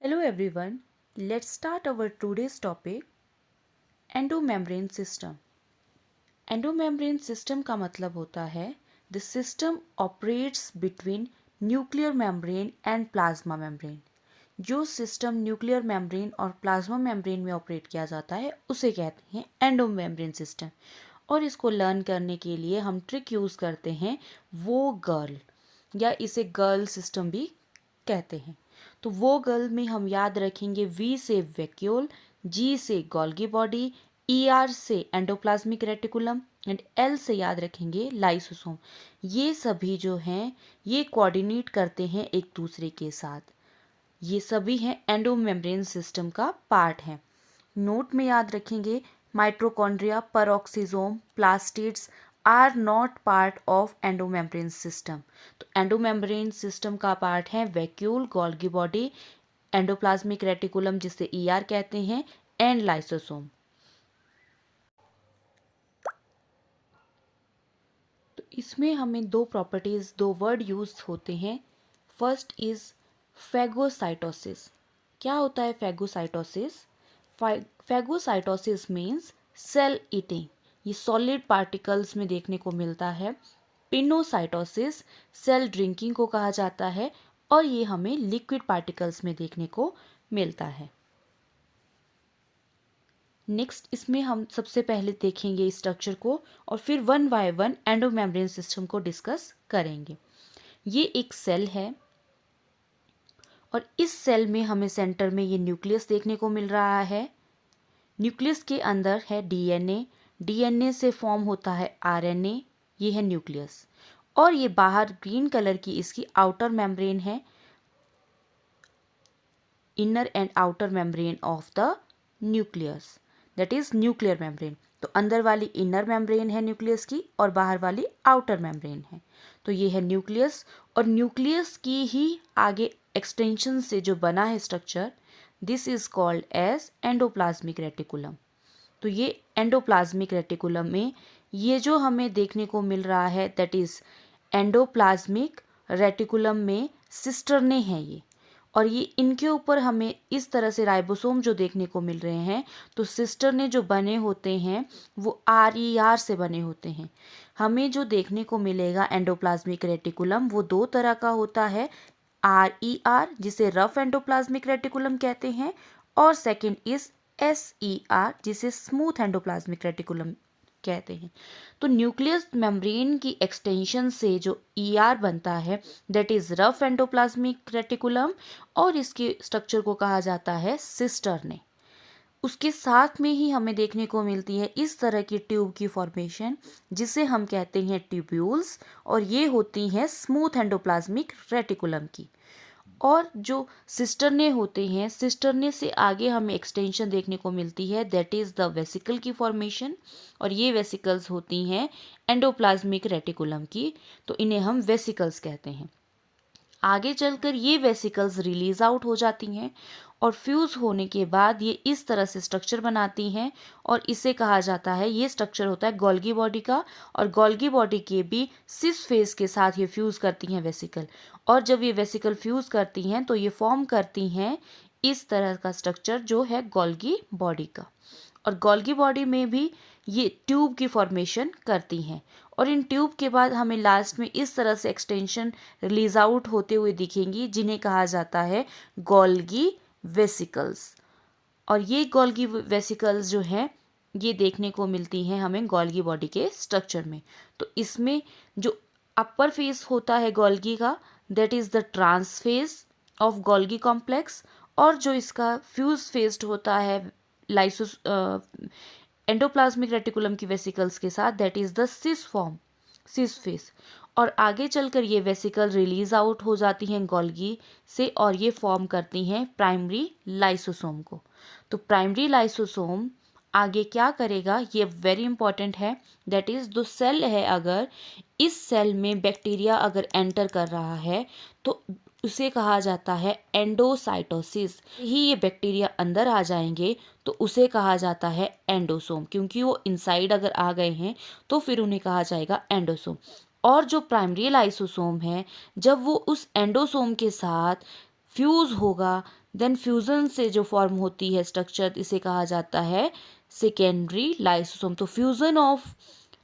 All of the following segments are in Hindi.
Hello everyone, let's start our today's topic endomembrane system. Endomembrane system का मतलब होता है the system operates between nuclear membrane and plasma membrane. जो सिस्टम न्यूक्लियर मेम्ब्रेन और प्लाज्मा मेम्ब्रेन में ऑपरेट किया जाता है उसे कहते हैं एंडोमेम्ब्रेन सिस्टम। और इसको लर्न करने के लिए हम ट्रिक यूज़ करते हैं वो गर्ल, या इसे गर्ल सिस्टम भी कहते हैं। तो वो गर्ल में हम याद रखेंगे वी से वैक्यूल, जी से गोल्गी बॉडी, ई आर से एंडोप्लाज्मिक रेटिकुलम एंड एल से याद रखेंगे लाइसोसोम। ये सभी जो हैं ये कोऑर्डिनेट करते हैं एक दूसरे के साथ। ये सभी हैं एंडोमेम्ब्रेन सिस्टम का पार्ट हैं। नोट में याद रखेंगे mitochondria, peroxisome, plastids are not part of endomembrane system. तो एंडोमेम्ब्रेन सिस्टम का पार्ट है vacuole, Golgi body, endoplasmic reticulum जिसे ईआर कहते हैं, एंड लाइसोसोम। तो इसमें हमें दो प्रॉपर्टीज, दो वर्ड यूज होते हैं। First is phagocytosis. क्या होता है phagocytosis? Phagocytosis means cell eating. ये सॉलिड पार्टिकल्स में देखने को मिलता है। पिनोसाइटोसिस सेल ड्रिंकिंग को कहा जाता है और ये हमें लिक्विड पार्टिकल्स में देखने को मिलता है। नेक्स्ट इसमें हम सबसे पहले देखेंगे स्ट्रक्चर को और फिर one by one endomembrane system को डिस्कस करेंगे। ये एक सेल है और इस सेल में हमें सेंटर में ये न्यूक्लियस देखने को मिल रहा है। न्यूक्लियस के अंदर है डीएनए, डीएनए से फॉर्म होता है आरएनए, ये है न्यूक्लियस। और ये बाहर ग्रीन कलर की इसकी आउटर मेम्ब्रेन है, inner and outer membrane of the nucleus, that is nuclear membrane. तो अंदर वाली इनर मेम्ब्रेन है न्यूक्लियस की और बाहर वाली आउटर मेम्ब्रेन है। तो ये है न्यूक्लियस और न्यूक्लियस की ही आगे एक्सटेंशन से जो बना है structure, this is called as endoplasmic reticulum. तो ये एंडोप्लाज्मिक रेटिकुलम में ये जो हमें देखने को मिल रहा है दैट इज एंडोप्लाज्मिक रेटिकुलम में सिस्टर्ने हैं ये। और ये इनके ऊपर हमें इस तरह से राइबोसोम जो देखने को मिल रहे हैं। तो सिस्टर्ने जो बने होते हैं वो आर से बने होते हैं। हमें जो देखने को मिलेगा एंडोप्लाज्मिक रेटिकुलम वो दो तरह का होता है, आर जिसे रफ एंडोप्लाज्मिक रेटिकुलम कहते हैं और सेकंड इज SER जिसे स्मूथ एंडोप्लाज्मिक रेटिकुलम कहते हैं। तो न्यूक्लियस मेम्ब्रेन की एक्सटेंशन से जो ER बनता है that is rough endoplasmic reticulum और इसके स्ट्रक्चर को कहा जाता है सिस्टर्ने। उसके साथ में ही हमें देखने को मिलती है इस तरह की ट्यूब की फॉर्मेशन जिसे हम कहते हैं ट्यूब्यूल्स, और ये होती हैं स्मूथ एंडोप्लाज्मिक रेटिकुलम की। और जो सिस्टर्ने होते हैं, सिस्टर्ने से आगे हमें एक्सटेंशन देखने को मिलती है दैट इज़ द वेसिकल की फॉर्मेशन, और ये वेसिकल्स होती हैं एंडोप्लाज्मिक रेटिकुलम की। तो इन्हें हम वेसिकल्स कहते हैं। आगे चलकर ये वेसिकल्स रिलीज आउट हो जाती हैं और फ्यूज़ होने के बाद ये इस तरह से स्ट्रक्चर बनाती हैं और इसे कहा जाता है, ये स्ट्रक्चर होता है गोल्गी बॉडी का। और गोल्गी बॉडी के भी सिस फेस के साथ ये फ्यूज़ करती हैं वेसिकल। और जब ये वेसिकल फ्यूज़ करती हैं तो ये फॉर्म करती हैं इस तरह का स्ट्रक्चर जो है गोल्गी बॉडी का। और गोल्गी बॉडी में भी ये ट्यूब की फॉर्मेशन करती हैं और इन ट्यूब के बाद हमें लास्ट में इस तरह से एक्सटेंशन रिलीज आउट होते हुए दिखेंगी जिन्हें कहा जाता है गोल्गी वेसिकल्स। और ये गोल्गी वेसिकल्स जो हैं ये देखने को मिलती हैं हमें गोल्गी बॉडी के स्ट्रक्चर में। तो इसमें जो अपर फेस होता है गोल्गी का that is the trans face of Golgi complex, और जो इसका फ्यूज फेस्ड होता है लाइसोस एंडोप्लाज्मिक रेटिकुलम की वेसिकल्स के साथ that is the cis face. और आगे चलकर ये वेसिकल रिलीज आउट हो जाती हैं गोल्गी से और ये फॉर्म करती हैं प्राइमरी लाइसोसोम को। तो प्राइमरी लाइसोसोम आगे क्या करेगा ये वेरी इंपॉर्टेंट है, दैट इज़ जो सेल है अगर इस सेल में बैक्टीरिया अगर एंटर कर रहा है तो उसे कहा जाता है एंडोसाइटोसिस। ही ये बैक्टीरिया अंदर आ जाएंगे तो उसे कहा जाता है एंडोसोम, क्योंकि वो इनसाइड अगर आ गए हैं तो फिर उन्हें कहा जाएगा एंडोसोम। और जो प्राइमरी लाइसोसोम है जब वो उस एंडोसोम के साथ फ्यूज़ होगा देन फ्यूज़न से जो फॉर्म होती है स्ट्रक्चर, इसे कहा जाता है सेकेंडरी लाइसोसोम। तो फ्यूज़न ऑफ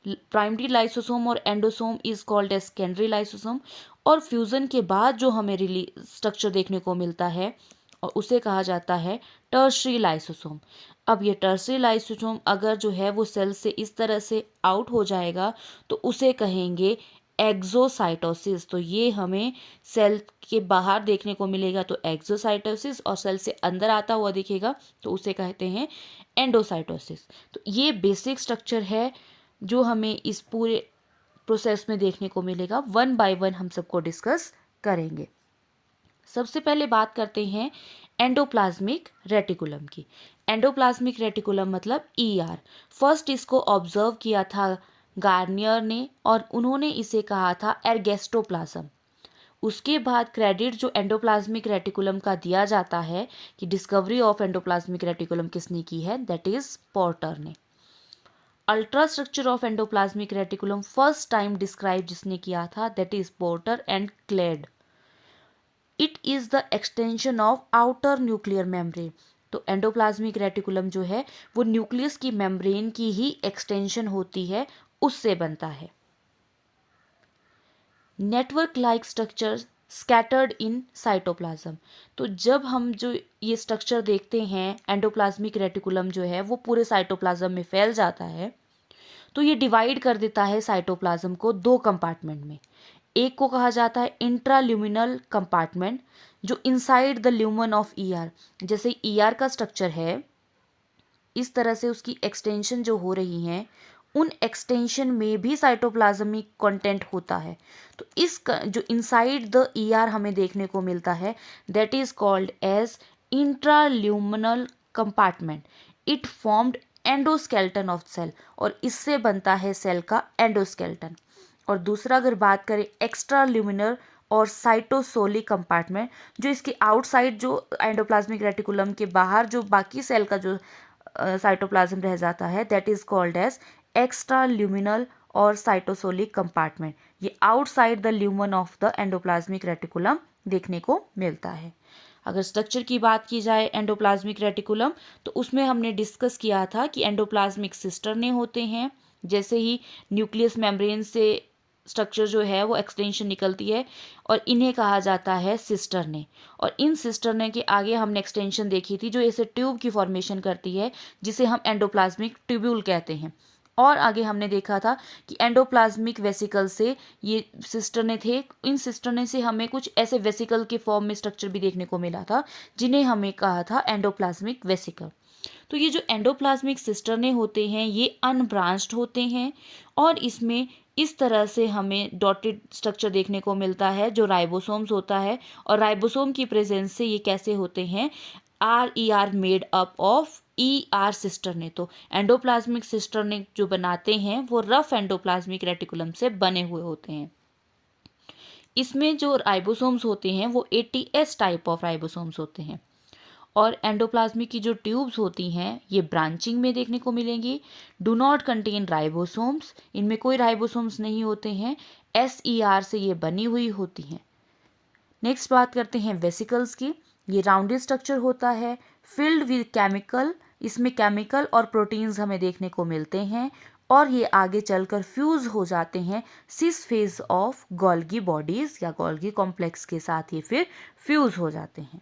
प्राइमरी लाइसोसोम और endosome is called as secondary lysosome, और फ्यूज़न के बाद जो हमें स्ट्रक्चर देखने को मिलता है और उसे कहा जाता है टर्शरी लाइसोसोम। अब ये टर्शरी लाइसोसोम अगर जो है वो सेल से इस तरह से आउट हो जाएगा तो उसे कहेंगे एक्सोसाइटोसिस। तो ये हमें सेल के बाहर देखने को मिलेगा तो एक्सोसाइटोसिस, और सेल से अंदर आता हुआ दिखेगा तो उसे कहते हैं एंडोसाइटोसिस। तो ये बेसिक स्ट्रक्चर है जो हमें इस पूरे प्रोसेस में देखने को मिलेगा। वन बाय वन हम सबको डिस्कस करेंगे। सबसे पहले बात करते हैं एंडोप्लाज्मिक रेटिकुलम की। एंडोप्लाज्मिक रेटिकुलम मतलब ईआर। फर्स्ट इसको ऑब्जर्व किया था गार्नियर ने और उन्होंने इसे कहा था एर्गेस्टोप्लाज्म। उसके बाद क्रेडिट जो एंडोप्लाज्मिक रेटिकुलम का दिया जाता है कि डिस्कवरी ऑफ एंडोप्लाज्मिक रेटिकुलम किसने की है, दैट इज पोर्टर ने। Ultra structure of endoplasmic reticulum first time describe जिसने किया था, that is Porter and Claude. It is the extension of outer nuclear membrane. तो एंडोप्लाज्मिक रेटिकुलम जो है वो न्यूक्लियस की मेम्ब्रेन की ही एक्सटेंशन होती है, उससे बनता है। Network like structure scattered in cytoplasm. तो जब हम जो ये स्ट्रक्चर देखते हैं एंडोप्लाज्मिक रेटिकुलम जो है वो पूरे साइटोप्लाज्म में फैल जाता है, तो ये डिवाइड कर देता है साइटोप्लाज्म को दो कंपार्टमेंट में। एक को कहा जाता है इंट्राल्यूमिनल कंपार्टमेंट, जो inside the lumen of ER. जैसे ईआर का स्ट्रक्चर है, इस तरह से उसकी एक्सटेंशन जो हो रही है, उन एक्सटेंशन में भी साइटोप्लाज्मिक कंटेंट होता है। तो जो इनसाइड द ईआर हमें देखने को मिलता है, that is called as intraluminal compartment. It formed endoskeleton of cell, और इससे बनता है सेल का एंडोस्केल्टन। और दूसरा अगर बात करें एक्स्ट्रा ल्यूमिनर और साइटोसोलिक कंपार्टमेंट, जो इसके आउटसाइड जो एंडोप्लाज्मिक रेटिकुलम के बाहर जो बाकी सेल का जो साइटोप्लाज्म रह जाता है, that is called as extra luminal और साइटोसोलिक कंपार्टमेंट। ये outside the lumen of the endoplasmic reticulum देखने को मिलता है। अगर स्ट्रक्चर की बात की जाए एंडोप्लाज्मिक रेटिकुलम, तो उसमें हमने डिस्कस किया था कि एंडोप्लाज्मिक सिस्टर्ने होते हैं। जैसे ही न्यूक्लियस मेम्ब्रेन से स्ट्रक्चर जो है वो एक्सटेंशन निकलती है, और इन्हें कहा जाता है सिस्टर्ने। और इन सिस्टर्ने के आगे हमने एक्सटेंशन देखी थी जो ऐसे ट्यूब की फॉर्मेशन करती है, जिसे हम एंडोप्लाज्मिक ट्यूब्यूल कहते हैं। और आगे हमने देखा था कि एंडोप्लाज्मिक वेसिकल से ये सिस्टर्ने थे, इन सिस्टर्ने से हमें कुछ ऐसे वेसिकल के फॉर्म में स्ट्रक्चर भी देखने को मिला था, जिन्हें हमें कहा था एंडोप्लाज्मिक वेसिकल। तो ये जो एंडोप्लाज्मिक सिस्टर्ने होते हैं ये अनब्रांच्ड होते हैं, और इसमें इस तरह से हमें डॉटेड स्ट्रक्चर देखने को मिलता है जो राइबोसोम्स होता है। और राइबोसोम की प्रेजेंस से ये कैसे होते हैं, are made up of ER cisternae. तो एंडोप्लाज्मिक सिस्टर्ने जो बनाते हैं वो रफ एंडोप्लाज्मिक रेटिकुलम से बने हुए होते हैं। इसमें जो राइबोसोम्स होते हैं वो ATS टाइप ऑफ राइबोसोम्स होते हैं। और एंडोप्लाज्मिक की जो ट्यूब्स होती हैं ये ब्रांचिंग में देखने को मिलेंगी। डू नॉट कंटेन राइबोसोम्स, इनमें कोई राइबोसोम्स नहीं होते हैं। SER से ये बनी हुई होती हैं। नेक्स्ट बात करते हैं वेसिकल्स की। ये राउंडेड स्ट्रक्चर होता है, फिल्ड विद केमिकल। इसमें केमिकल और प्रोटीन्स हमें देखने को मिलते हैं, और ये आगे चलकर फ्यूज हो जाते हैं सिस फेज ऑफ गोल्गी बॉडीज या गोल्गी कॉम्प्लेक्स के साथ ये फिर फ्यूज हो जाते हैं।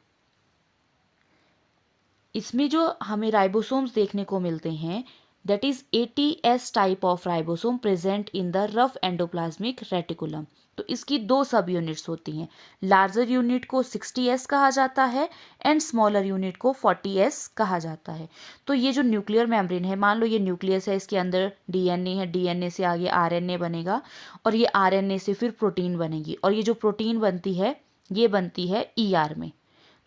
इसमें जो हमें राइबोसोम्स देखने को मिलते हैं, that is ATS type of ribosome present in the rough endoplasmic reticulum. तो इसकी दो सब यूनिट्स होती हैं। लार्जर यूनिट को 60S कहा जाता है एंड स्मॉलर यूनिट को 40S कहा जाता है। तो ये जो न्यूक्लियर मेम्ब्रेन है, मान लो ये न्यूक्लियस है, इसके अंदर DNA है, DNA से आगे RNA बनेगा, और ये RNA से फिर प्रोटीन बनेगी, और ये जो प्रोटीन बनती है ये बनती है ER में।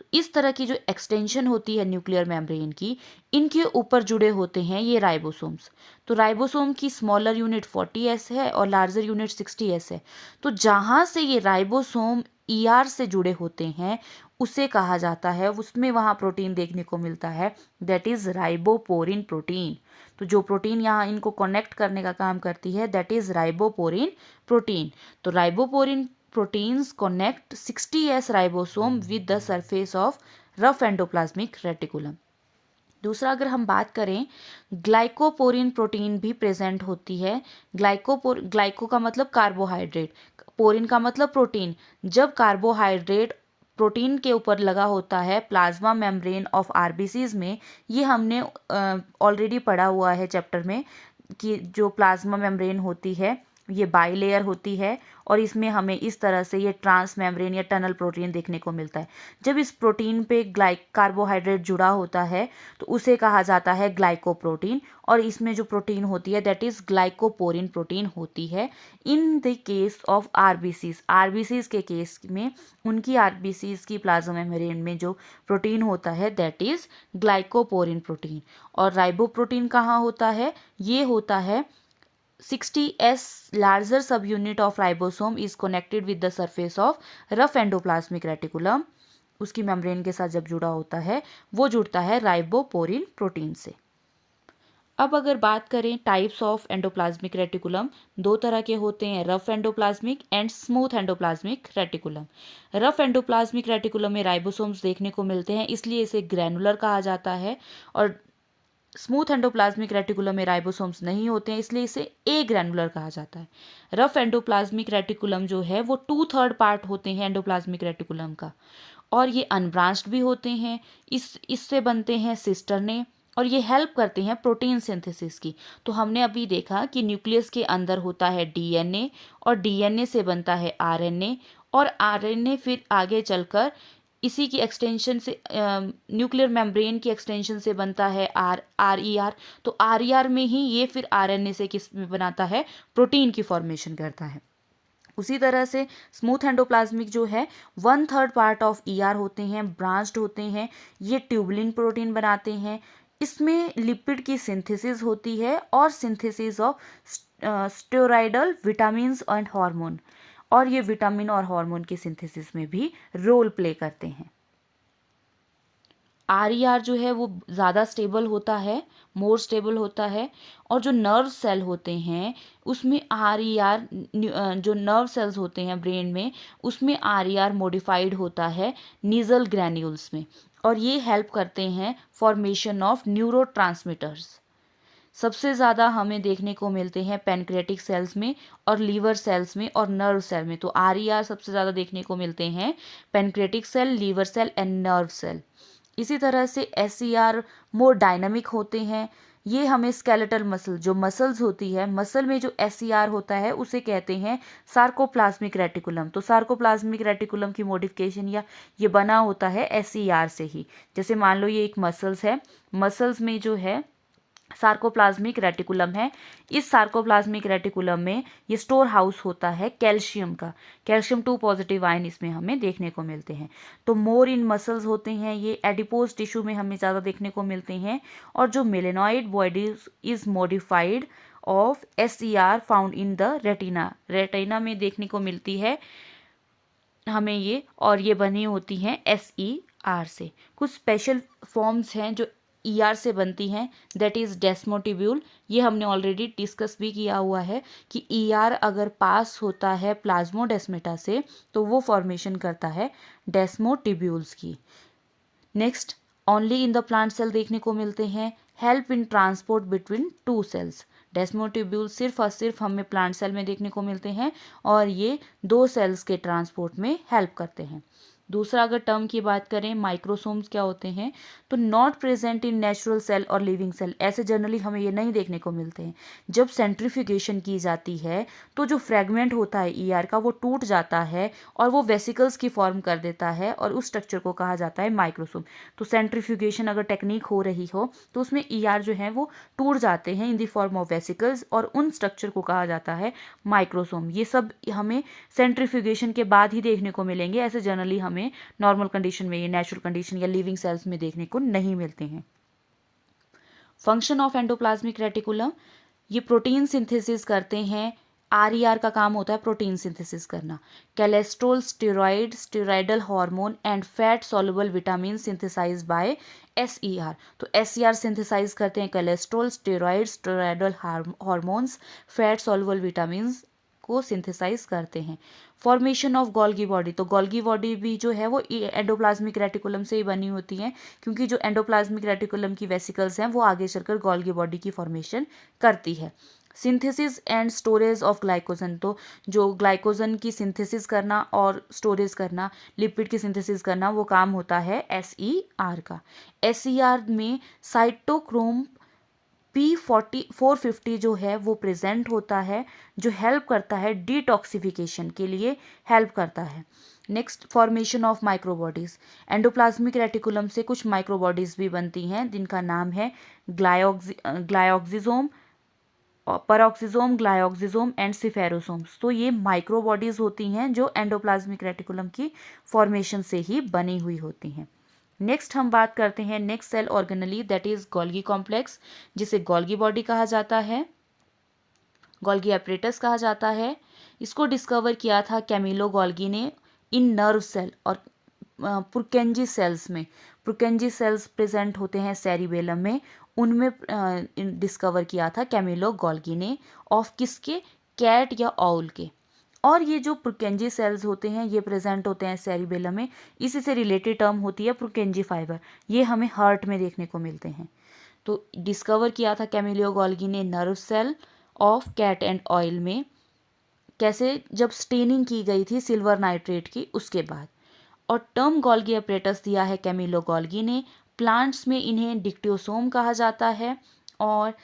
तो इस तरह की जो एक्सटेंशन होती है न्यूक्लियर मेम्ब्रेन की, इनके ऊपर जुड़े होते हैं ये राइबोसोम्स। तो राइबोसोम की स्मॉलर यूनिट 40S है और लार्जर यूनिट 60S है। तो जहाँ से ये राइबोसोम ER से जुड़े होते हैं उसे कहा जाता है, उसमें वहाँ प्रोटीन देखने को मिलता है, दैट इज राइबोपोरिन प्रोटीन। तो जो प्रोटीन यहाँ इनको कनेक्ट करने का काम करती है, दैट इज राइबोपोरिन प्रोटीन। तो ribophorin proteins connect 60S ribosome with the surface of rough endoplasmic reticulum. दूसरा अगर हम बात करें, ग्लाइकोपोरिन प्रोटीन भी प्रेजेंट होती है। ग्लाइको का मतलब कार्बोहाइड्रेट, पोरिन का मतलब प्रोटीन। जब कार्बोहाइड्रेट प्रोटीन के ऊपर लगा होता है प्लाज्मा मेम्ब्रेन ऑफ आरबीसीज में, ये हमने ऑलरेडी पढ़ा हुआ है चैप्टर में कि जो प्लाज्मा मेम्ब्रेन होती है ये बाइलेयर होती है और इसमें हमें इस तरह से ये ट्रांस मेम्ब्रेन या टनल प्रोटीन देखने को मिलता है। जब इस प्रोटीन पे कार्बोहाइड्रेट जुड़ा होता है तो उसे कहा जाता है ग्लाइकोप्रोटीन, और इसमें जो प्रोटीन होती है दैट इज ग्लाइकोपोरिन प्रोटीन होती है। In the case of RBCs के केस में उनकी आरबीसीज की प्लाज्मा मेम्ब्रेन में जो प्रोटीन होता है दैट इज ग्लाइकोपोरिन प्रोटीन। और राइबोप्रोटीन कहाँ होता है? ये होता है 60S larger subunit of ribosome is connected with the surface of rough endoplasmic reticulum। उसकी मेम्ब्रेन के साथ जब जुड़ा होता है वो जुड़ता है राइबोपोरिन प्रोटीन से। अब अगर बात करें टाइप्स ऑफ एंडोप्लाज्मिक रेटिकुलम, दो तरह के होते हैं, rough endoplasmic and smooth endoplasmic reticulum. Rough endoplasmic reticulum में राइबोसोम्स देखने को मिलते हैं इसलिए इसे ग्रैनुलर कहा जाता है, और स्मूथ एंडोप्लाज्मिक रेटिकुलम में राइबोसोम्स नहीं होते हैं इसलिए इसे ए ग्रैनुलर कहा जाता है। रफ एंडोप्लाज्मिक रेटिकुलम जो है वो 2/3 पार्ट होते हैं एंडोप्लाज्मिक रेटिकुलम का, और ये अनब्रांच्ड भी होते हैं। इससे बनते हैं सिस्टर्ने और ये हेल्प करते हैं प्रोटीन सिंथेसिस की। तो हमने अभी देखा कि न्यूक्लियस के अंदर होता है डीएनए और डीएनए से बनता है आरएनए, और आरएनए फिर आगे चलकर इसी की एक्सटेंशन से न्यूक्लियर मेम्ब्रेन की एक्सटेंशन से बनता है आरईआर। तो आरईआर में ही ये फिर आरएनए से किस में बनाता है? प्रोटीन की फॉर्मेशन करता है। उसी तरह से स्मूथ एंडोप्लाज्मिक जो है 1/3 पार्ट ऑफ ईआर होते हैं, ब्रांच्ड होते हैं, ये ट्यूबुलिन प्रोटीन बनाते हैं। इसमें लिपिड की सिंथेसिस होती है और synthesis of steroidal vitamins and hormone, और ये विटामिन और हार्मोन की सिंथेसिस में भी रोल प्ले करते हैं। आरईआर जो है वो ज़्यादा स्टेबल होता है, मोर स्टेबल होता है, और जो नर्व सेल होते हैं उसमें आरईआर, जो नर्व सेल्स होते हैं ब्रेन में उसमें आरईआर मॉडिफाइड होता है नीजल ग्रैन्यूल्स में, और ये हेल्प करते हैं फॉर्मेशन ऑफ न्यूरोट्रांसमीटर्स। सबसे ज़्यादा हमें देखने को मिलते हैं पैनक्रियाटिक सेल्स में और लीवर सेल्स में और नर्व सेल में। तो आरईआर सबसे ज़्यादा देखने को मिलते हैं pancreatic cell, liver cell and nerve cell. इसी तरह से एसईआर मोर डायनामिक होते हैं। ये हमें स्केलेटल मसल, जो मसल्स होती है, मसल में जो एसईआर होता है उसे कहते हैं सार्कोप्लाज्मिक रेटिकुलम। तो सार्कोप्लाज्मिक रेटिकुलम की मॉडिफिकेशन या ये बना होता है एसईआर से ही। जैसे मान लो ये एक मसल्स है, मसल्स में जो है सार्कोप्लाज्मिक रेटिकुलम है। इस सार्कोप्लाज्मिक रेटिकुलम में ये स्टोर हाउस होता है कैल्शियम का, कैल्शियम 2 पॉजिटिव आयन इसमें हमें देखने को मिलते हैं। तो मोर इन मसल्स होते हैं, ये एडिपोज टिश्यू में हमें ज़्यादा देखने को मिलते हैं। और जो melanoid body is modified of SER found in the retina, retina में देखने को मिलती है हमें ये, और ये बनी होती हैं एसईआर से। कुछ स्पेशल फॉर्म्स हैं जो ईआर से बनती हैं, दैट इज़ डेस्मोटिब्यूल। ये हमने ऑलरेडी डिस्कस भी किया हुआ है कि ईआर अगर पास होता है प्लाज्मोडेस्मेटा से तो वो फॉर्मेशन करता है डेस्मोटिब्यूल्स की। Next, only in the plant cell देखने को मिलते हैं, help in transport between 2 cells. Desmotubule सिर्फ और सिर्फ हमें प्लांट सेल में देखने को मिलते हैं और ये 2 सेल्स के ट्रांसपोर्ट में हेल्प करते हैं। दूसरा अगर टर्म की बात करें, माइक्रोसोम्स क्या होते हैं? तो not present in natural cell और लिविंग सेल, ऐसे जनरली हमें ये नहीं देखने को मिलते हैं। जब सेंट्रीफ्यूगेशन की जाती है तो जो फ्रेगमेंट होता है ईआर का वो टूट जाता है और वो वेसिकल्स की फॉर्म कर देता है, और उस स्ट्रक्चर को कहा जाता है माइक्रोसोम। तो सेंट्रीफ्यूगेशन अगर टेक्निक हो रही हो तो उसमें ईआर जो है वो टूट जाते हैं in the form of vesicles, और उन स्ट्रक्चर को कहा जाता है माइक्रोसोम। ये सब हमें सेंट्रीफ्यूगेशन के बाद ही देखने को मिलेंगे, ऐसे जनरली हमें नॉर्मल कंडीशन में, ये नेचुरल कंडीशन या लिविंग सेल्स में देखने को नहीं मिलते हैं। फंक्शन ऑफ एंडोप्लाज्मिक रेटिकुलम, ये प्रोटीन सिंथेसिस करते हैं। आरईआर का काम होता है प्रोटीन सिंथेसिस करना। Cholesterol, steroid, steroidal hormone and fat soluble vitamin synthesize by SER. तो एसईआर सिंथेसाइज करते हैं cholesterol, steroid, steroidal hormones, fat soluble vitamin को सिंथेसाइज करते हैं। फॉर्मेशन ऑफ गोल्गी बॉडी, तो गोल्गी बॉडी भी जो है वो एंडोप्लाज्मिक रेटिकुलम से ही बनी होती है, क्योंकि जो एंडोप्लाज्मिक रेटिकुलम की वेसिकल्स हैं वो आगे चलकर गोल्गी बॉडी की फॉर्मेशन करती है। Synthesis and storage of glycogen, तो जो ग्लाइकोजन की सिंथेसिस करना और स्टोरेज करना, लिपिड की सिंथेसिस करना, वो काम होता है SER का। SER में साइटोक्रोम P450 जो है वो प्रेजेंट होता है, जो हेल्प करता है डिटॉक्सिफिकेशन के लिए हेल्प करता है। Next, formation of microbodies. Endoplasmic reticulum से कुछ माइक्रोबॉडीज़ भी बनती हैं जिनका नाम है ग्लायोक्सिजोम, परऑक्सिजोम, ग्लायोक्सिजोम एंड सिफेरोसोम्स। तो ये माइक्रोबॉडीज़ होती हैं जो एंडोप्लाज्मिक रेटिकुलम की फॉर्मेशन से ही बनी हुई होती हैं। नेक्स्ट हम बात करते हैं next cell organelle, that is Golgi complex, जिसे गोल्गी बॉडी कहा जाता है, गोल्गी एपरेटस कहा जाता है। इसको डिस्कवर किया था कैमिलो गोल्गी ने इन नर्व सेल और पुर्केंजी सेल्स में। पुर्केंजी सेल्स प्रेजेंट होते हैं सेरिबेलम में, उनमें डिस्कवर किया था कैमिलो गोल्गी ने, ऑफ किसके, कैट या ऑल के। और ये जो पुर्केंजी सेल्स होते हैं ये प्रेजेंट होते हैं सेरिबेलम में। इसी से रिलेटेड टर्म होती है पुर्केंजी फाइबर, ये हमें हार्ट में देखने को मिलते हैं। तो डिस्कवर किया था कैमिलो गोल्गी ने nerve cell of cat and owl में, कैसे, जब स्टेनिंग की गई थी सिल्वर नाइट्रेट की उसके बाद। और टर्म गोल्गी एपरेटस दिया है कैमिलो गोल्गी ने। प्लांट्स में इन्हें डिक्टियोसोम कहा जाता है, और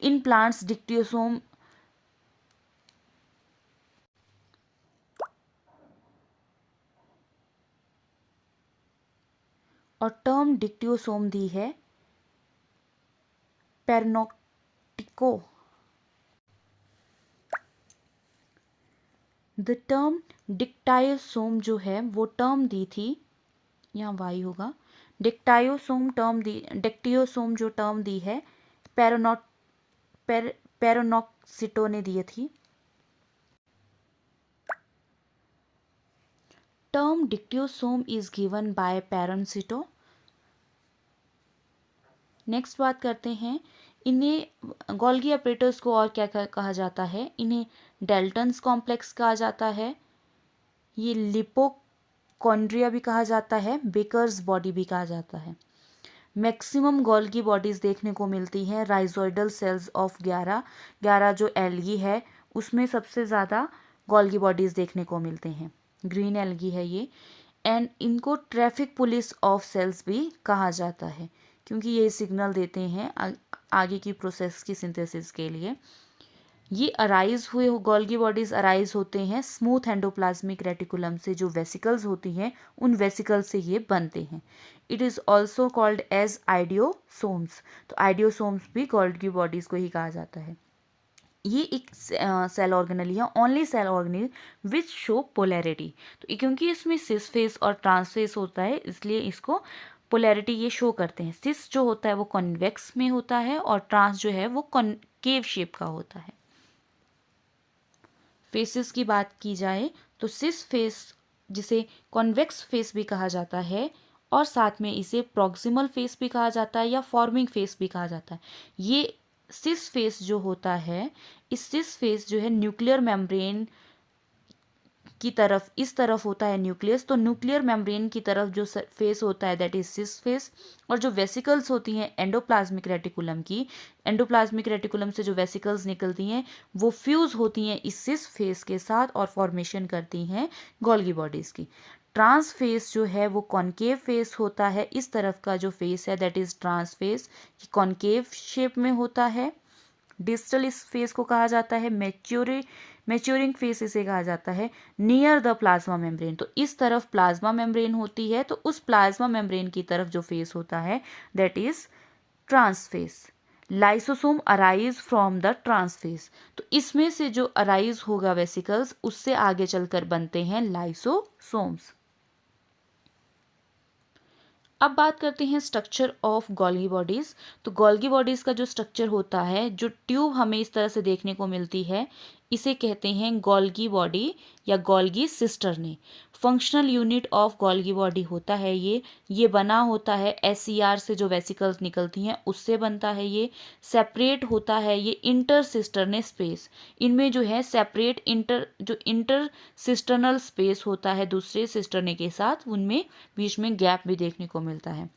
इन प्लांट्स डिक्टियोसोम और टर्म डिक्टियोसोम दी है पेरनोक्टिको। द टर्म डिक्टायोसोम जो है वो टर्म दी थी, यहाँ वाई होगा, डिक्टियोसोम जो टर्म दी है पेरोनोक्सिटो ने दी थी। Term dictyosome is given by Perroncito. Next बात करते हैं, इन्हें गोल्गी एपरेटर्स को और क्या कहा जाता है, इन्हें डेल्टन्स कॉम्प्लेक्स कहा जाता है, ये लिपोकॉन्ड्रिया भी कहा जाता है, बेकर्स बॉडी भी कहा जाता है। मैक्सिमम गोल्गी बॉडीज़ देखने को मिलती हैं राइजोइडल सेल्स ऑफ 11 जो एल्गी है उसमें सबसे ज़्यादा गोल्गी बॉडीज़ देखने को मिलते हैं, ग्रीन एल्गी है ये। एंड इनको ट्रैफिक पुलिस ऑफ सेल्स भी कहा जाता है, क्योंकि ये सिग्नल देते हैं आगे की प्रोसेस की सिंथेसिस के लिए। ये अराइज हुए गोल्गी बॉडीज़ अराइज होते हैं स्मूथ एंडोप्लाज्मिक रेटिकुलम से, जो वेसिकल्स होती हैं उन वेसिकल्स से ये बनते हैं। It is also called as idiosomes, तो आइडियोसोम्स भी गोल्गी बॉडीज़ को ही कहा जाता है। ये एक सेल ऑर्गेनली है, only cell organelle which show polarity. तो क्योंकि इसमें सिस फेस और ट्रांस फेस होता है इसलिए इसको पोलैरिटी ये शो करते हैं। सिस जो होता है वो कॉन्वेक्स में होता है और ट्रांस जो है वो कॉनकेव शेप का होता है। फेसेस की बात की जाए तो सिस फेस जिसे कॉन्वेक्स फेस भी कहा जाता है और साथ में इसे प्रॉक्सिमल फेस भी कहा जाता है या फॉर्मिंग फेस भी कहा जाता है। ये सिस फेस जो होता है, इस सिस फेस जो है न्यूक्लियर मेम्ब्रेन की तरफ, इस तरफ होता है न्यूक्लियस, तो न्यूक्लियर मेम्ब्रेन की तरफ जो फेस होता है दैट इज सिस फेस। और जो वेसिकल्स होती हैं एंडोप्लाज्मिक रेटिकुलम की, एंडोप्लाज्मिक रेटिकुलम से जो वेसिकल्स निकलती हैं वो फ्यूज होती हैं इस सिस फेस के साथ और फॉर्मेशन करती हैं गोल्गी बॉडीज़ की। ट्रांस फेस जो है वो कॉनकेव फेस होता है, इस तरफ का जो फेस है दैट इज ट्रांस फेस, ये कॉनकेव शेप में होता है। डिस्टल इस फेस को कहा जाता है मैच्योरिंग फेस इसे कहा जाता है नियर द प्लाज्मा मेम्ब्रेन। तो इस तरफ प्लाज्मा मेम्ब्रेन होती है, तो उस प्लाज्मा मेम्ब्रेन की तरफ जो फेस होता है that is trans face. Lysosome arise from the trans face, तो इसमें से जो अराइज होगा वेसिकल्स उससे आगे चलकर बनते हैं लाइसोसोम्स। अब बात करते हैं स्ट्रक्चर ऑफ गोल्गी बॉडीज़। तो गोल्गी बॉडीज़ का जो स्ट्रक्चर होता है, जो ट्यूब हमें इस तरह से देखने को मिलती है, इसे कहते हैं गोल्गी बॉडी या Golgi cisternae. Functional unit of Golgi body होता है ये बना होता है SCR से, जो वेसिकल्स निकलती हैं उससे बनता है ये। सेपरेट होता है ये इंटर सिस्टर्ने स्पेस, इनमें जो है सेपरेट इंटर सिस्टर्नल स्पेस होता है दूसरे सिस्टर्ने के साथ, उनमें बीच में गैप भी देखने को मिलता है।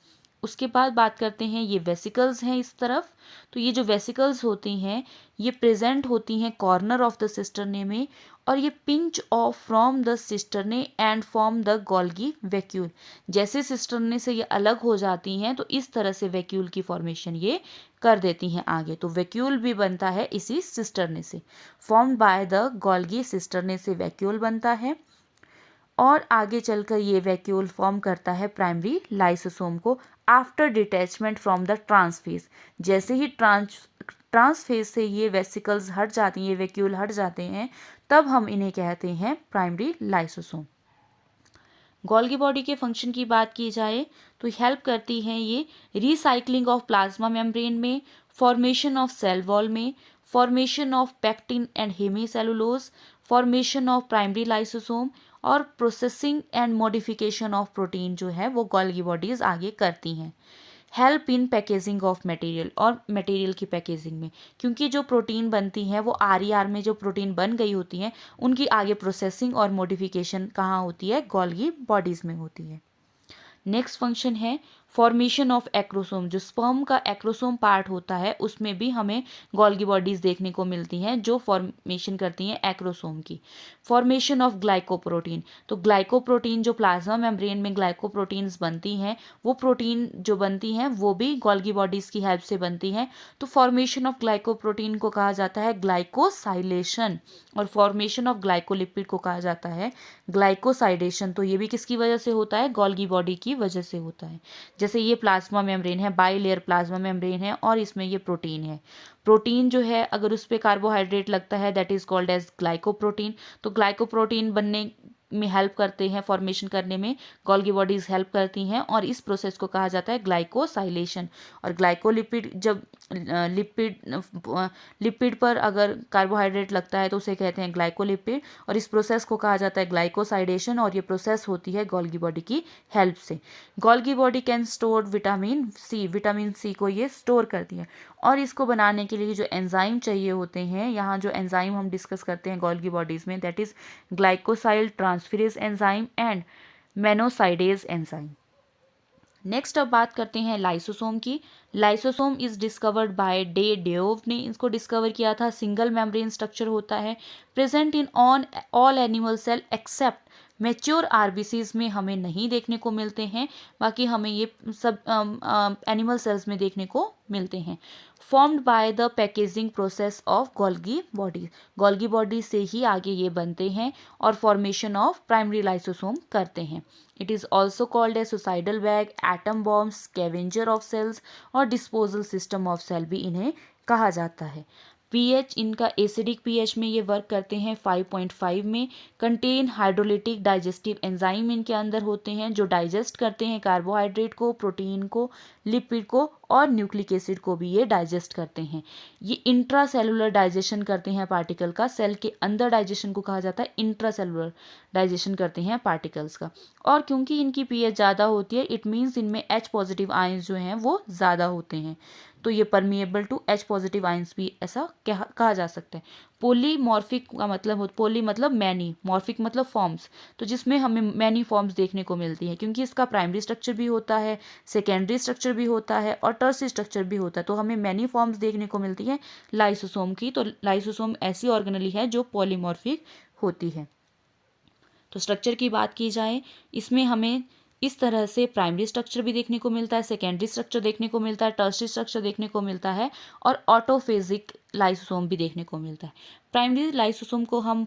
उसके बाद बात करते हैं ये वेसिकल्स हैं इस तरफ। तो ये जो वेसिकल्स होती हैं ये प्रेजेंट होती हैं कॉर्नर ऑफ द सिस्टर्ने में, और ये pinch of from the cisternae and form the Golgi vacuole. जैसे सिस्टर्ने से ये अलग हो जाती हैं तो इस तरह से वैक्यूल की फॉर्मेशन ये कर देती हैं आगे। तो वैक्यूल भी बनता है इसी सिस्टर्ने से, formed by the Golgi cisternae से वैक्यूल बनता है। और आगे चलकर ये वैक्यूल फॉर्म करता है प्राइमरी लाइसोसोम को after detachment from the trans phase. जैसे ही ट्रांसफेज से ये वेसिकल्स हट जाती हैं, ये वैक्यूल हट जाते हैं, तब हम इन्हें कहते हैं प्राइमरी लाइसोसोम। गोल्गी बॉडी के फंक्शन की बात की जाए तो हेल्प करती हैं ये रिसाइकलिंग ऑफ प्लाज्मा मेम्ब्रेन में, फॉर्मेशन ऑफ सेल वॉल में, formation of pectin and hemicellulose, formation of primary lysosome, और processing and modification of protein जो है वो गोल्गी बॉडीज आगे करती हैं। Help in packaging of material, और मटेरियल की पैकेजिंग में, क्योंकि जो प्रोटीन बनती हैं वो RER में जो प्रोटीन बन गई होती हैं उनकी आगे प्रोसेसिंग और मॉडिफिकेशन कहाँ होती है, गोल्गी बॉडीज़ में होती है। नेक्स्ट फंक्शन है फॉर्मेशन ऑफ एक्रोसोम। जो स्पर्म का एक्रोसोम पार्ट होता है उसमें भी हमें गोल्गी बॉडीज़ देखने को मिलती हैं जो फॉर्मेशन करती हैं एक्रोसोम की। फॉर्मेशन ऑफ ग्लाइकोप्रोटीन, तो ग्लाइकोप्रोटीन जो प्लाज्मा मेम्ब्रेन में ग्लाइकोप्रोटीन्स बनती हैं, वो प्रोटीन जो बनती हैं वो भी गोल्गी बॉडीज़ की हेल्प से बनती हैं। तो फॉर्मेशन ऑफ ग्लाइकोप्रोटीन को कहा जाता है ग्लाइकोसाइलेशन, और फॉर्मेशन ऑफ ग्लाइकोलिपिड को कहा जाता है ग्लाइकोसाइडेशन। तो ये भी किसकी वजह से होता है, गोल्गी बॉडी की वजह से होता है। जैसे ये प्लाज्मा मेम्ब्रेन है, बाई लेयर प्लाज्मा मेम्ब्रेन है, और इसमें ये प्रोटीन है। प्रोटीन जो है अगर उस पर कार्बोहाइड्रेट लगता है that is called as glycoprotein. तो ग्लाइकोप्रोटीन बनने में हेल्प करते हैं, फॉर्मेशन करने में गोल्गी बॉडीज़ हेल्प करती हैं, और इस प्रोसेस को कहा जाता है ग्लाइकोसाइलेशन। और ग्लाइकोलिपिड, जब लिपिड पर अगर कार्बोहाइड्रेट लगता है तो उसे कहते हैं ग्लाइकोलिपिड, और इस प्रोसेस को कहा जाता है ग्लाइकोसाइडेशन, और ये प्रोसेस होती है गोल्गी बॉडी की हेल्प से। Golgi body can store vitamin C को ये स्टोर करती है, और इसको बनाने के लिए जो एंजाइम चाहिए होते हैं, यहाँ जो एंजाइम हम डिस्कस करते हैं गोल्गी बॉडीज़ में, that is glycosyl transferase enzyme and mannosidase enzyme. Next अब बात करते हैं लाइसोसोम की। Lysosome is discovered by Duve ने इसको डिस्कवर किया था। सिंगल मेम्ब्रेन स्ट्रक्चर होता है, present in all animal cell except mature RBCs में हमें नहीं देखने को मिलते हैं, बाकी हमें ये सब एनिमल सेल्स में देखने को मिलते हैं। Formed by the packaging process of Golgi body, Golgi body से ही आगे ये बनते हैं और फॉर्मेशन ऑफ प्राइमरी लाइसोसोम करते हैं। It is also called a suicidal bag, atom bomb, scavenger of cells और डिस्पोजल सिस्टम ऑफ सेल भी इन्हें कहा जाता है। pH इनका एसिडिक pH में ये वर्क करते हैं 5.5 में। कंटेन हाइड्रोलिटिक डाइजेस्टिव एंजाइम इनके अंदर होते हैं जो डाइजेस्ट करते हैं कार्बोहाइड्रेट को, प्रोटीन को, लिपिड को और न्यूक्लिक एसिड को भी ये डाइजेस्ट करते हैं। ये इंट्रासेलुलर डाइजेशन करते हैं पार्टिकल का, सेल के अंदर डाइजेशन को कहा जाता है इंट्रासेलुलर डाइजेशन करते हैं पार्टिकल्स का। और क्योंकि इनकी pH ज़्यादा होती है, इट मीन्स इनमें H पॉजिटिव आयंस जो हैं वो ज़्यादा होते हैं, तो ये permeable to H positive ions भी ऐसा कहा जा सकता है। पोलीमॉर्फिक का मतलब पोली मतलब मैनी, मॉर्फिक मतलब फॉर्म्स, तो जिसमें हमें मैनी फॉर्म्स देखने को मिलती है, क्योंकि इसका प्राइमरी स्ट्रक्चर भी होता है, सेकेंडरी स्ट्रक्चर भी होता है और टर्शियरी स्ट्रक्चर भी होता है, तो हमें मैनी फॉर्म्स देखने को मिलती है लाइसोसोम की। तो लाइसोसोम ऐसी ऑर्गेनेली है जो पॉलीमॉर्फिक होती है। तो स्ट्रक्चर की बात की जाए, इसमें हमें इस तरह से प्राइमरी स्ट्रक्चर भी देखने को मिलता है, सेकेंडरी स्ट्रक्चर देखने को मिलता है, टर्शियरी स्ट्रक्चर देखने को मिलता है और ऑटोफेजिक लाइसोसोम भी देखने को मिलता है। प्राइमरी लाइसोसोम को हम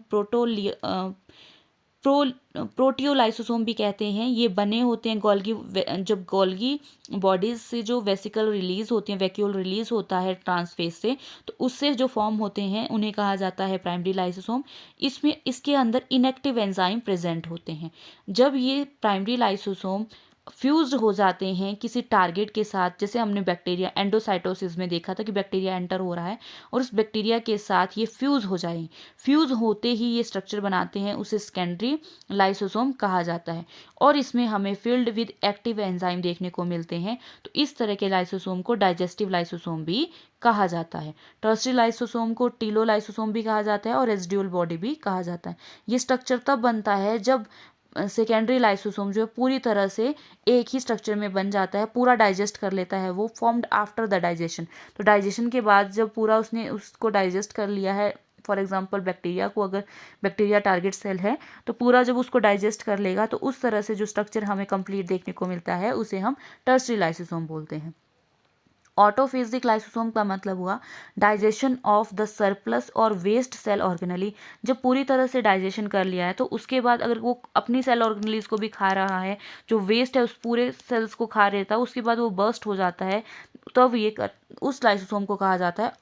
प्रोटियोलाइसोसोम भी कहते हैं। ये बने होते हैं जब गोल्गी बॉडीज से जो वेसिकल रिलीज होती हैं, वैक्यूल रिलीज होता है ट्रांसफेज से, तो उससे जो फॉर्म होते हैं उन्हें कहा जाता है प्राइमरी लाइसोसोम। इसके अंदर इनएक्टिव एंजाइम प्रेजेंट होते हैं। जब ये प्राइमरी लाइसोसोम फ्यूज्ड हो जाते हैं किसी टारगेट के साथ, जैसे हमने बैक्टीरिया एंडोसाइटोसिस में देखा था कि बैक्टीरिया एंटर हो रहा है और उस बैक्टीरिया के साथ ये फ्यूज़ हो जाए, फ्यूज़ होते ही ये स्ट्रक्चर बनाते हैं, उसे सेकेंडरी लाइसोसोम कहा जाता है। और इसमें हमें फिल्ड विद एक्टिव एंजाइम देखने को मिलते हैं। तो इस तरह के लाइसोसोम को डाइजेस्टिव लाइसोसोम भी कहा जाता है। टर्शरी लाइसोसोम को टीलो लाइसोसोम भी कहा जाता है और रेजिड्यूल बॉडी भी कहा जाता है। ये स्ट्रक्चर तब बनता है जब सेकेंडरी लाइसोसोम जो है पूरी तरह से एक ही स्ट्रक्चर में बन जाता है, पूरा डाइजेस्ट कर लेता है, वो फॉर्म्ड आफ्टर द डाइजेशन। तो डाइजेशन के बाद जब पूरा उसने उसको डाइजेस्ट कर लिया है, फॉर एग्जांपल बैक्टीरिया को, अगर बैक्टीरिया टारगेट सेल है तो पूरा जब उसको डाइजेस्ट कर लेगा तो उस तरह से जो स्ट्रक्चर हमें कंप्लीट देखने को मिलता है उसे हम टर्शरी लाइसोसोम बोलते हैं। ऑटोफेजिक लाइसोसोम का मतलब हुआ डाइजेशन ऑफ द सरप्लस और वेस्ट सेल ऑर्गेनली। जब पूरी तरह से डाइजेशन कर लिया है तो उसके बाद अगर वो अपनी सेल ऑर्गेनलीज को भी खा रहा है, जो वेस्ट है उस पूरे सेल्स को खा रहता है, उसके बाद वो बर्स्ट हो जाता है, तब उस लाइसोसोम को कहा जाता है।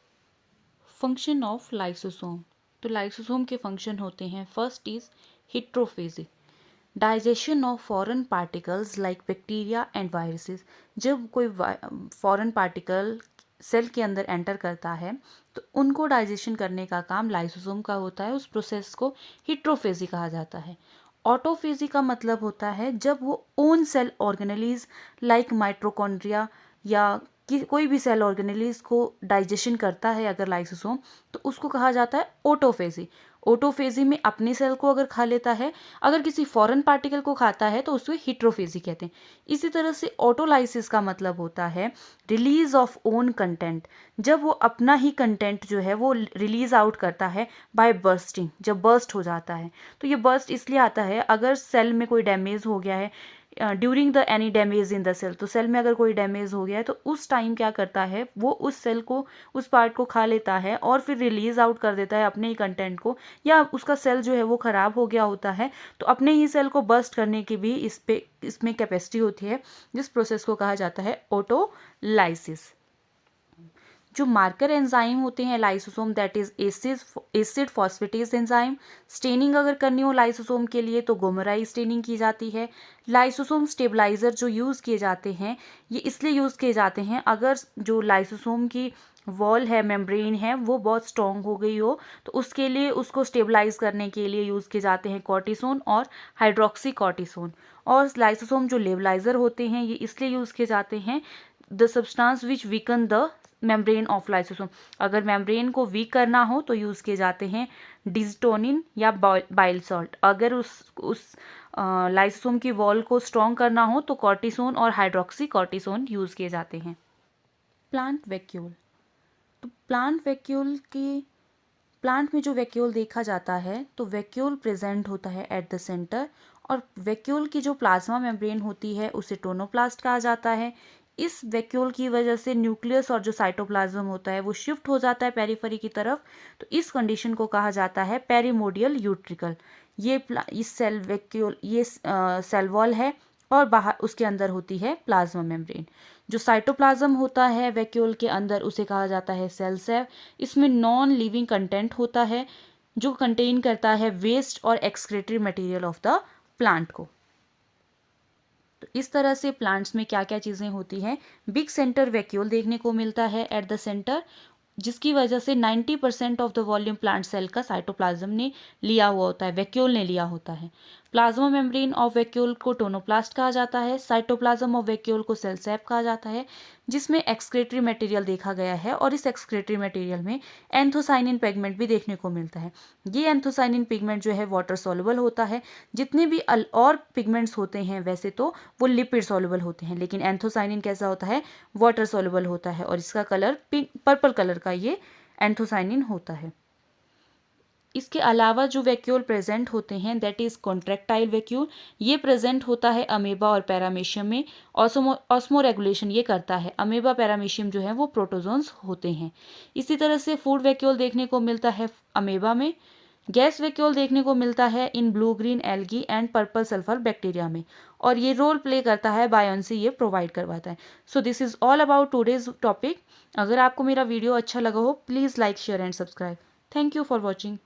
Function of lysosome. तो लाइसोसोम के फंक्शन होते हैं, first is heterophagy, digestion of foreign particles like bacteria and viruses. जब कोई फॉरेन पार्टिकल सेल के अंदर एंटर करता है तो उनको डाइजेशन करने का काम लाइसोसोम का होता है, उस प्रोसेस को हिट्रोफेजी कहा जाता है। ऑटोफेजी का मतलब होता है जब वो own cell organelles like mitochondria या कि कोई भी सेल ऑर्गेनेलीज को डाइजेशन करता है अगर लाइसोसोम, तो उसको कहा जाता है ऑटोफेजी। ऑटोफेजी में अपनी सेल को अगर खा लेता है, अगर किसी फॉरेन पार्टिकल को खाता है तो उसको हिट्रोफेजी कहते हैं। इसी तरह से ऑटोलाइसिस का मतलब होता है रिलीज ऑफ ओन कंटेंट, जब वो अपना ही कंटेंट जो है वो रिलीज आउट करता है बाय बर्स्टिंग, जब बर्स्ट हो जाता है। तो ये बर्स्ट इसलिए आता है अगर सेल में कोई डैमेज हो गया है, during the any damage in the cell, तो सेल में अगर कोई डैमेज हो गया है तो उस टाइम क्या करता है वो उस सेल को, उस पार्ट को खा लेता है और फिर रिलीज आउट कर देता है अपने ही कंटेंट को, या उसका सेल जो है वो ख़राब हो गया होता है तो अपने ही सेल को बर्स्ट करने की भी इसमें कैपेसिटी होती है, जिस प्रोसेस को कहा जाता है ऑटोलाइसिस। जो मार्कर एंजाइम होते हैं lysosome, that is acid phosphatase enzyme. Staining अगर करनी हो लाइसोसोम के लिए तो गोमराई स्टेनिंग की जाती है। लाइसोसोम स्टेबलाइजर जो यूज़ किए जाते हैं, ये इसलिए यूज़ किए जाते हैं अगर जो लाइसोसोम की वॉल है, मेम्ब्रेन है, वो बहुत स्ट्रॉन्ग हो गई हो तो उसके लिए, उसको स्टेबलाइज करने के लिए यूज़ किए जाते हैं कॉर्टिसोन और हाइड्रोक्सी कॉर्टिसोन। और लाइसोसोम जो लेवलाइजर होते हैं ये इसलिए यूज़ किए जाते हैं the substance which weaken the membrane of lysosome. अगर मेम्ब्रेन को वीक करना हो तो यूज़ किए जाते हैं डिजिटोनिन या बाइल सॉल्ट। अगर उस लाइसोसोम की वॉल को स्ट्रॉन्ग करना हो तो कॉर्टिसोन और हाइड्रोक्सी कॉर्टिसोन यूज़ किए जाते हैं। Plant vacuole. तो प्लांट में जो वैक्यूल देखा जाता है तो वैक्यूल प्रेजेंट होता है एट द सेंटर, और वैक्यूल की जो प्लाज्मा मेम्ब्रेन होती है उसे टोनोप्लास्ट कहा जाता है। इस वैक्यूल की वजह से न्यूक्लियस और जो साइटोप्लाज्म होता है वो शिफ्ट हो जाता है पेरिफेरी की तरफ, तो इस कंडीशन को कहा जाता है पेरीमोडियल यूट्रिकल। इस सेल वैक्यूल, ये सेल वॉल है और बाहर उसके अंदर होती है प्लाज्मा मेम्ब्रेन। जो साइटोप्लाज्म होता है वैक्यूल के अंदर उसे कहा जाता है सेल सैव। इसमें नॉन लिविंग कंटेंट होता है जो कंटेन करता है वेस्ट और excretory material of the plant को। तो इस तरह से प्लांट्स में क्या क्या चीज़ें होती हैं, बिग सेंटर वैक्यूल देखने को मिलता है एट द सेंटर, जिसकी वजह से 90% of the volume plant cell का साइटोप्लाज्म ने लिया हुआ होता है, वैक्यूल ने लिया होता है। प्लाज्मा मेम्ब्रेन ऑफ वैक्यूल को टोनोप्लास्ट कहा जाता है। साइटोप्लाज्म ऑफ वैक्यूल को सेल सैप कहा जाता है, जिसमें एक्सक्रीटरी मटेरियल देखा गया है और इस एक्सक्रीटरी मटेरियल में एंथोसाइनिन पिगमेंट भी देखने को मिलता है। ये एंथोसाइनिन पिगमेंट जो है वाटर सॉल्युबल होता है। जितने भी और पिगमेंट्स होते हैं वैसे तो वो लिपिड सॉल्युबल होते हैं, लेकिन एंथोसाइनिन कैसा होता है, वाटर सॉल्युबल होता है और इसका कलर पिंक पर्पल कलर का ये एंथोसाइनिन होता है। इसके अलावा जो वैक्यूल प्रेजेंट होते हैं दैट इज़ कॉन्ट्रैक्टाइल वैक्यूल, ये प्रेजेंट होता है अमीबा और पैरामीशियम में। ऑस्मो रेगुलेशन ये करता है। अमीबा पैरामीशियम जो है वो प्रोटोजोन्स होते हैं। इसी तरह से फूड वैक्यूल देखने को मिलता है अमीबा में। गैस वैक्यूल देखने को मिलता है in blue green algae and purple sulphur bacteria में, और ये रोल प्ले करता है, बायोन्सी ये प्रोवाइड करवाता है। So this is all about today's topic. अगर आपको मेरा वीडियो अच्छा लगा हो please like share and subscribe. Thank you for watching.